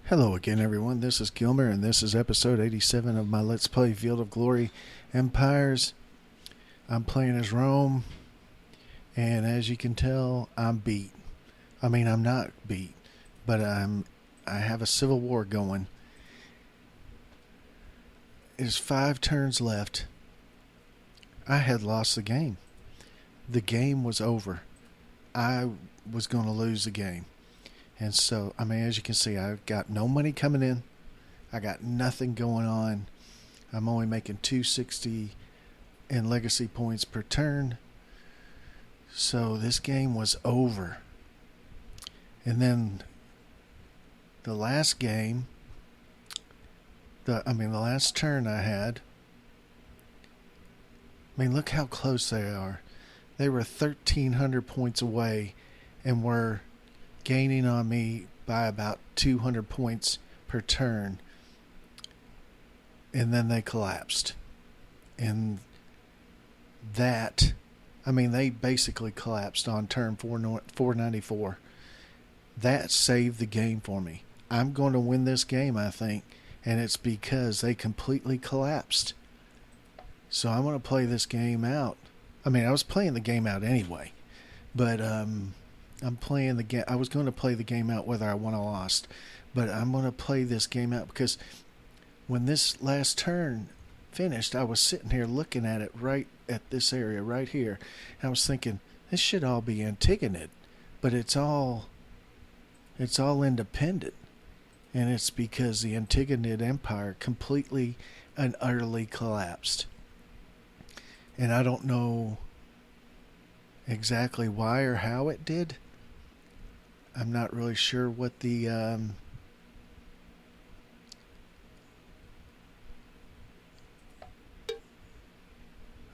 Hello again, everyone. This is Gilmer, and this is episode 87 of my Let's Play Field of Glory Empires. I'm playing as Rome, and as you can tell, I'm beat. I mean, I'm not beat, but I have a civil war going. There's 5 turns left. I had lost the game. The game was over. I was going to lose the game. And so, I mean, as you can see, I've got no money coming in. I got nothing going on. I'm only making 260 in legacy points per turn. So this game was over. And then the last game, the last turn I had, I mean, look how close they are. They were 1,300 points away and were gaining on me by about 200 points per turn, and then they collapsed. And that, I mean, they basically collapsed on turn 494. That saved the game for me. I'm going to win this game, I think, and it's because they completely collapsed. So I'm going to play this game out. I mean, I was playing the game out anyway, but I'm playing the game. I was going to play the game out whether I won or lost, but I'm going to play this game out because when this last turn finished, I was sitting here looking at it right at this area right here. And I was thinking, this should all be Antigonid, but it's all independent, and it's because the Antigonid Empire completely and utterly collapsed. And I don't know exactly why or how it did. I'm not really sure what the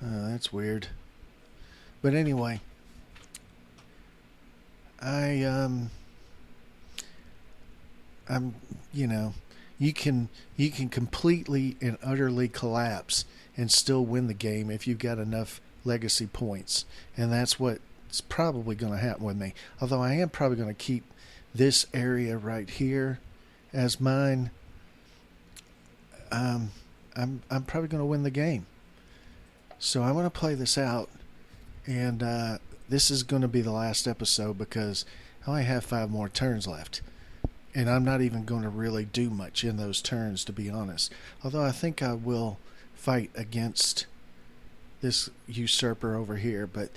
that's weird. But anyway, I'm you can completely and utterly collapse and still win the game if you've got enough legacy points, and that's what's probably going to happen with me. Although I am probably going to keep this area right here as mine. I'm probably going to win the game. So I'm going to play this out, and this is going to be the last episode because I only have 5 more turns left. And I'm not even going to really do much in those turns, to be honest. Although I think I will fight against this usurper over here. But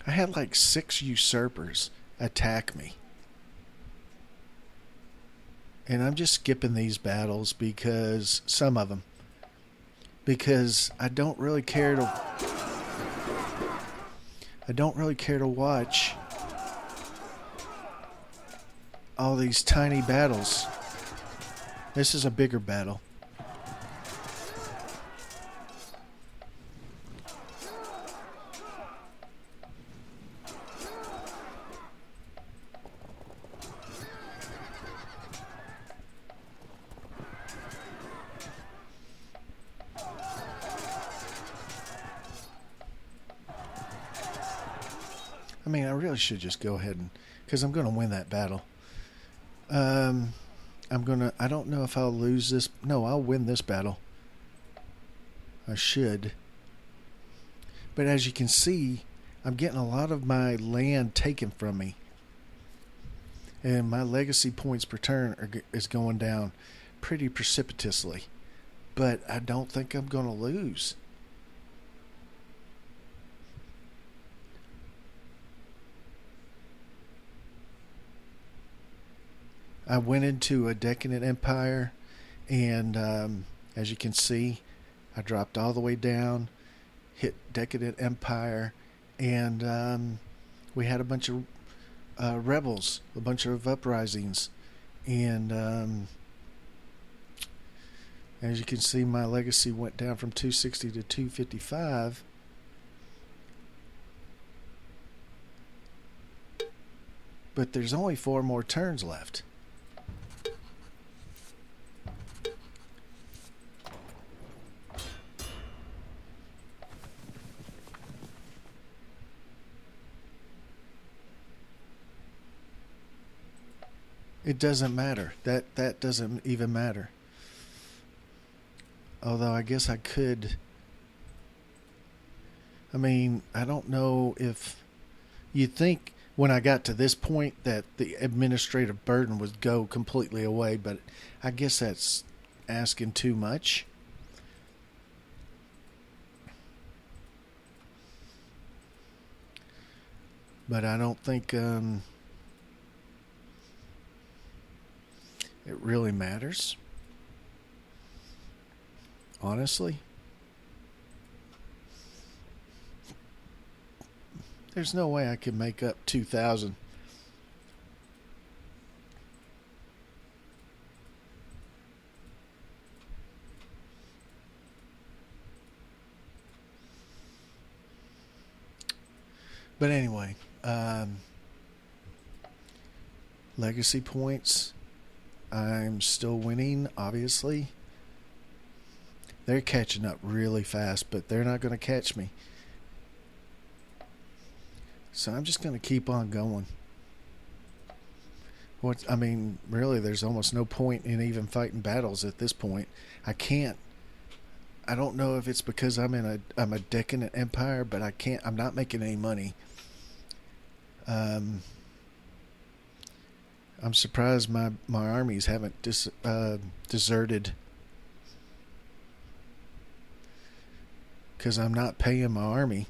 I had like 6 usurpers attack me. And I'm just skipping these battles because some of them. Because I don't really care to watch all these tiny battles. This is a bigger battle. I mean, I really should just go ahead and, because I'm going to win that battle. I don't know if I'll lose this. No, I'll win this battle. I should. But as you can see, I'm getting a lot of my land taken from me. And my legacy points per turn is going down pretty precipitously. But I don't think I'm going to lose. I went into a Decadent Empire, and as you can see, I dropped all the way down, hit Decadent Empire, and we had a bunch of rebels, a bunch of uprisings, and as you can see, my legacy went down from 260 to 255. But there's only 4 more turns left. It doesn't matter. That doesn't even matter. Although I guess I could. I mean, I don't know if you'd think when I got to this point that the administrative burden would go completely away, but I guess that's asking too much. But I don't think it really matters, honestly. There's no way I can make up 2,000. But anyway, legacy points. I'm still winning, obviously. They're catching up really fast, but they're not going to catch me. So I'm just going to keep on going. I mean, really, there's almost no point in even fighting battles at this point. I can't. I don't know if it's because I'm a decadent empire, but I can't. I'm not making any money. I'm surprised my armies haven't deserted because I'm not paying my army.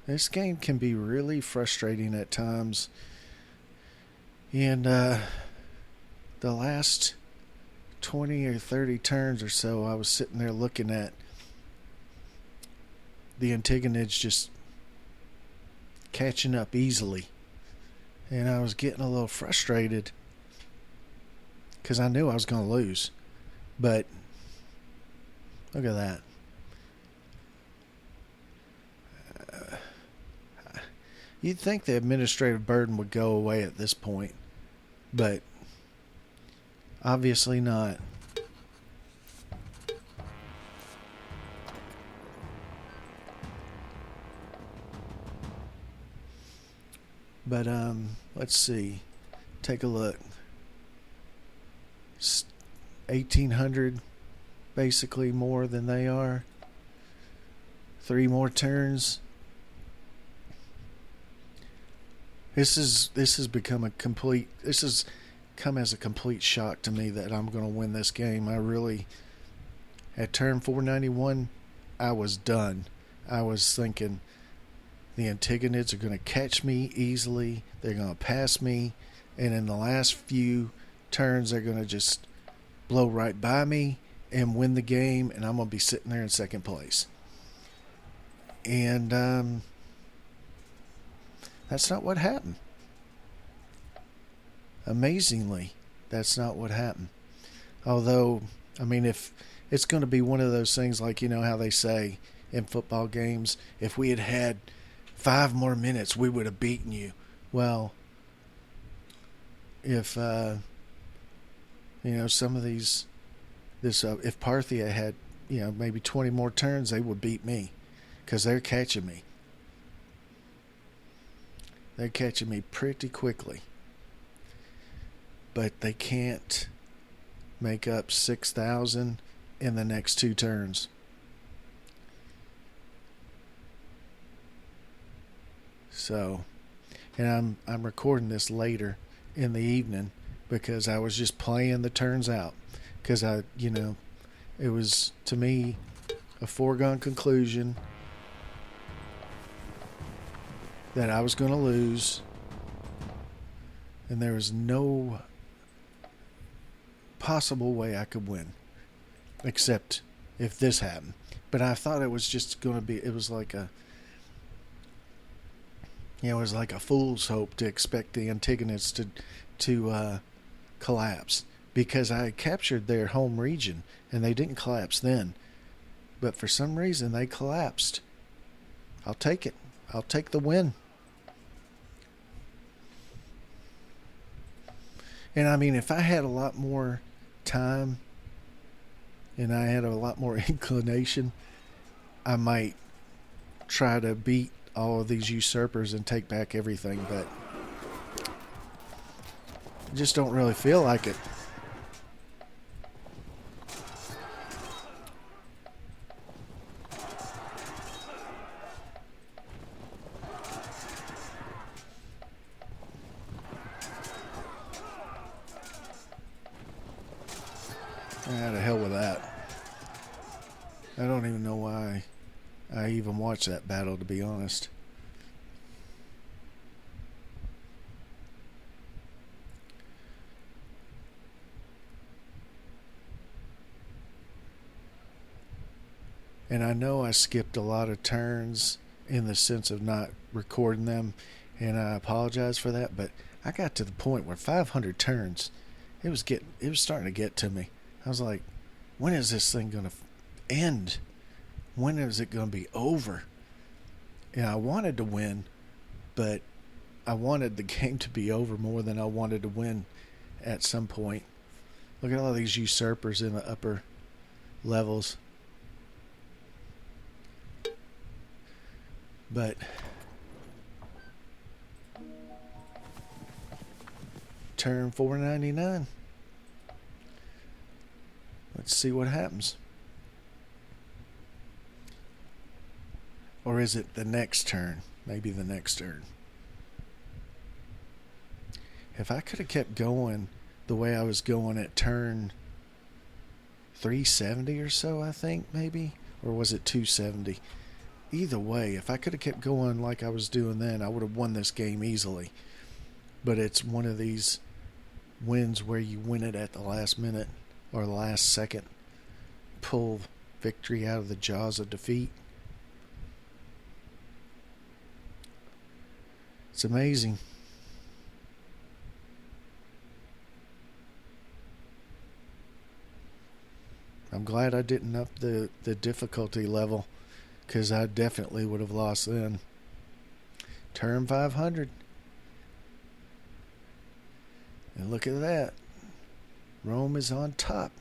This game can be really frustrating at times. And the last 20 or 30 turns or so, I was sitting there looking at the Antigonids just catching up easily. And I was getting a little frustrated because I knew I was going to lose. But look at that. You'd think the administrative burden would go away at this point, but obviously not. But let's see. Take a look. 1,800 basically more than they are. 3 more turns. This has become a complete. This has come as a complete shock to me that I'm going to win this game. I really, at turn 491, I was done. I was thinking the Antigonids are going to catch me easily. They're going to pass me, and in the last few turns, they're going to just blow right by me and win the game, and I'm going to be sitting there in second place. And that's not what happened. Amazingly, that's not what happened. Although, I mean, if it's going to be one of those things like, you know how they say in football games, if we had had 5 more minutes, we would have beaten you. Well, if, some of these, if Parthia had, maybe 20 more turns, they would beat me because they're catching me. They're catching me pretty quickly. But they can't make up 6,000 in the next 2 turns. So, and I'm recording this later in the evening because I was just playing the turns out because it was to me a foregone conclusion that I was going to lose, and there was no possible way I could win except if this happened. But I thought it was just going to be, it was like a fool's hope to expect the Antigonids to collapse because I had captured their home region and they didn't collapse then. But for some reason they collapsed. I'll take it. I'll take the win. And I mean, if I had a lot more time and I had a lot more inclination, I might try to beat all of these usurpers and take back everything, but I just don't really feel like it. To hell with that. I don't even know why I even watched that battle, to be honest. And I know I skipped a lot of turns in the sense of not recording them, and I apologize for that, but I got to the point where 500 turns, it was starting to get to me. I was like, when is this thing going to end? When is it going to be over? And I wanted to win, but I wanted the game to be over more than I wanted to win at some point. Look at all these usurpers in the upper levels. But turn 499. Let's see what happens. Or is it the next turn? Maybe the next turn. If I could have kept going the way I was going at turn 370 or so, I think, maybe. Or was it 270? Either way, if I could have kept going like I was doing then, I would have won this game easily. But it's one of these wins where you win it at the last minute or the last second. Pull victory out of the jaws of defeat. It's amazing. I'm glad I didn't up the difficulty level, because I definitely would have lost then. Turn 500. And look at that. Rome is on top.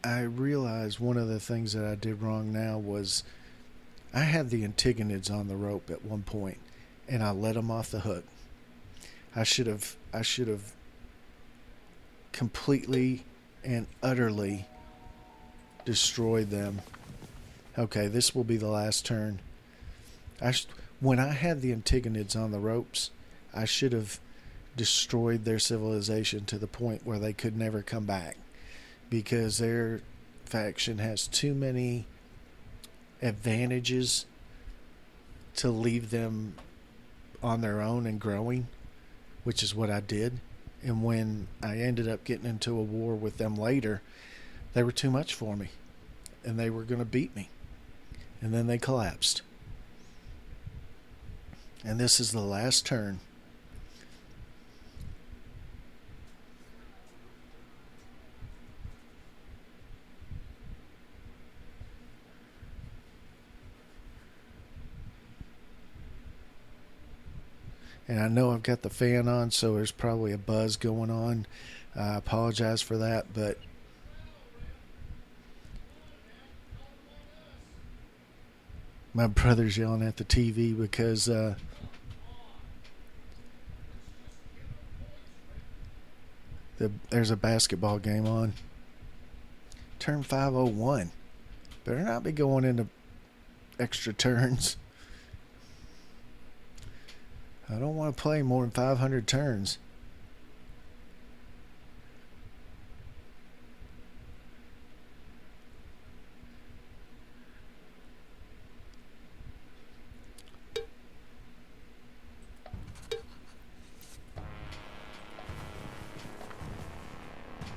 I realized one of the things that I did wrong now was I had the Antigonids on the rope at one point, and I let them off the hook. I should have completely and utterly destroyed them. Okay, this will be the last turn. When I had the Antigonids on the ropes, I should have destroyed their civilization to the point where they could never come back, because their faction has too many advantages to leave them on their own and growing, which is what I did. And when I ended up getting into a war with them later, they were too much for me, and they were going to beat me. And then they collapsed. And this is the last turn. And I know I've got the fan on, so there's probably a buzz going on. I apologize for that, but my brother's yelling at the TV because there's a basketball game on. Turn 501. Better not be going into extra turns. I don't want to play more than 500 turns.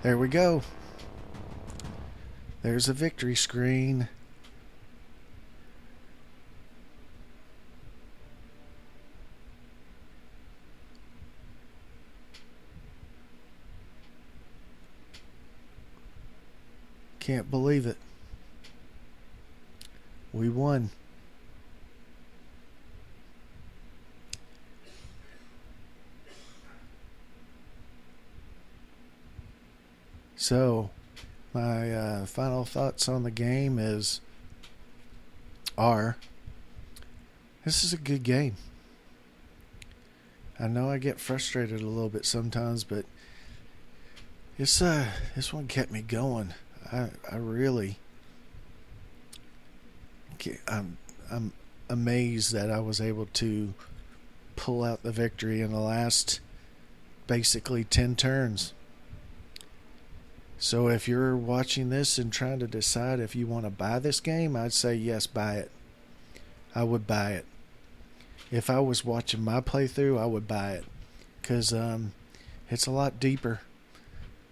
There we go. There's a victory screen. Can't believe it. We won. So, my final thoughts on the game are this is a good game. I know I get frustrated a little bit sometimes, but this one kept me going. I really I'm amazed that I was able to pull out the victory in the last basically 10 turns. So if you're watching this and trying to decide if you want to buy this game, I'd say yes, buy it. I would buy it. If I was watching my playthrough, I would buy it because it's a lot deeper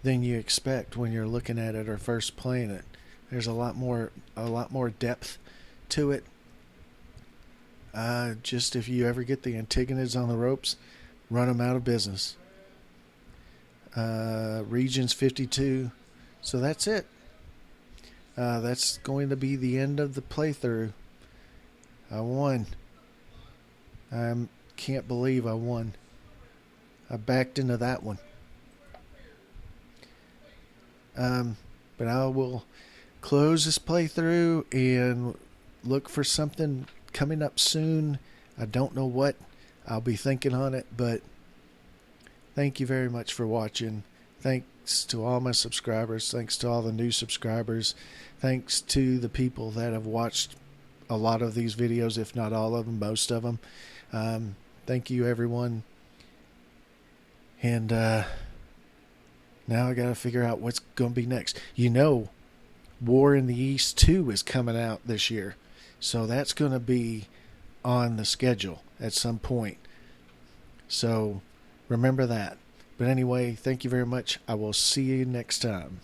than you expect when you're looking at it or first playing it. There's a lot more depth to it. Just if you ever get the Antigonids on the ropes, run them out of business. Regions 52. So that's it. That's going to be the end of the playthrough. I won. I can't believe I won. I backed into that one. But I will close this playthrough and look for something coming up soon. I don't know what. I'll be thinking on it, but thank you very much for watching. Thanks to all my subscribers. Thanks to all the new subscribers. Thanks to the people that have watched a lot of these videos, if not all of them, most of them. Thank you, everyone. And now I got to figure out what's going to be next. You know, War in the East 2 is coming out this year. So that's going to be on the schedule at some point. So remember that. But anyway, thank you very much. I will see you next time.